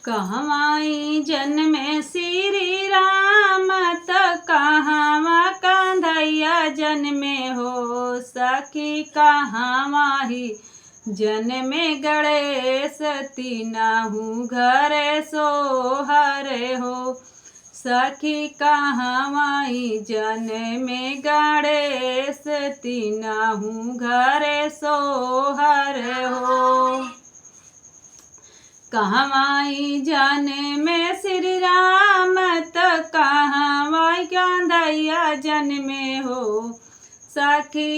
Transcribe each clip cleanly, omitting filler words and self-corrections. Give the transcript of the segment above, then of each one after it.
कहवाई जन्मे श्री राम त कहवा कंधैया जन्मे हो सखी कहवा ही जन्मे गणेश तीनहु घर सोहर हो सखी कहवा ही जन्मे गणेश तीनहु घर सोहर हो कहवाई जन्मे श्री राम त कहवाई कंधैया जन्मे हो सखी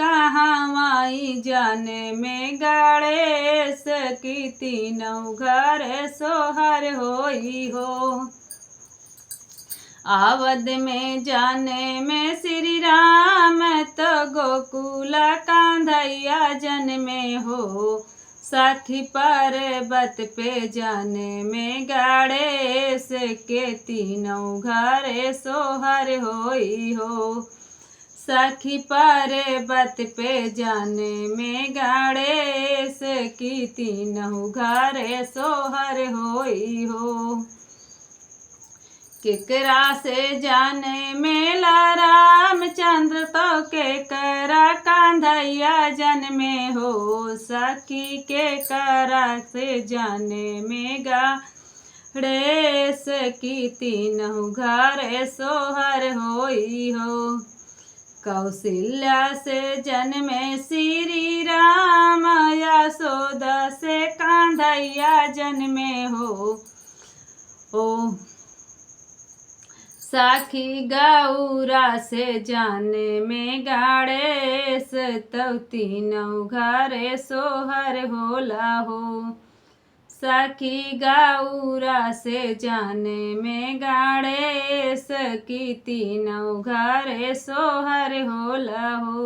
कहवाई जन्मे गणेश की तीनों घर सोहर होई हो आवध में जन्मे श्री राम त गोकुल कंधैया जन्मे हो सखी पर्वत पे जन्मे गणेश के तीनों घर सोहर होई हो सखी पर्वत पे जन्मे गणेश की तीनों घर सोहर होई हो केकरा से जन्मे रामचंद्र तो केकरा कंधैया जन्मे हो सखी केकरा से जन्मे गणेश की तीनों घर सोहर होई हो कौशल्या से जन्मे श्री राम यशोदा से कंधैया जन्मे हो सखी गौरा से जन्मे गणेश तो तीनों घर सोहर होला हो सखी गौरा से जन्मे गणेश की तीनों घर सोहर होला हो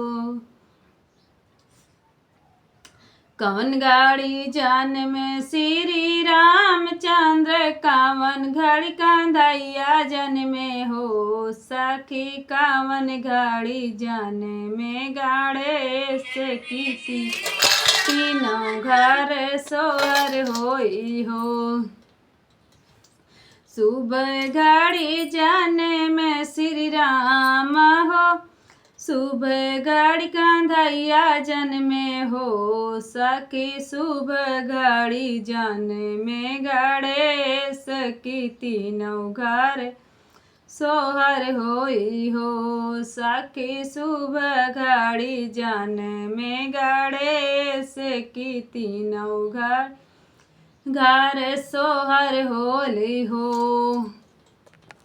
कवन गाड़ी जन्मे श्री रामचंद्र कवन घड़ी कंधैया जन्मे हो सखी कवन घड़ी जन्मे गणेश की तीनों घर सोहर होई हो शुभ घड़ी जन्मे श्री राम हो शुभ घड़ी कंधैया जन्मे हो सखी शुभ घड़ी जन्मे गणेश की तीनों घर सोहर होई हो सखी शुभ घड़ी जन्मे गणेश की तीनों घर सोहर होली हो।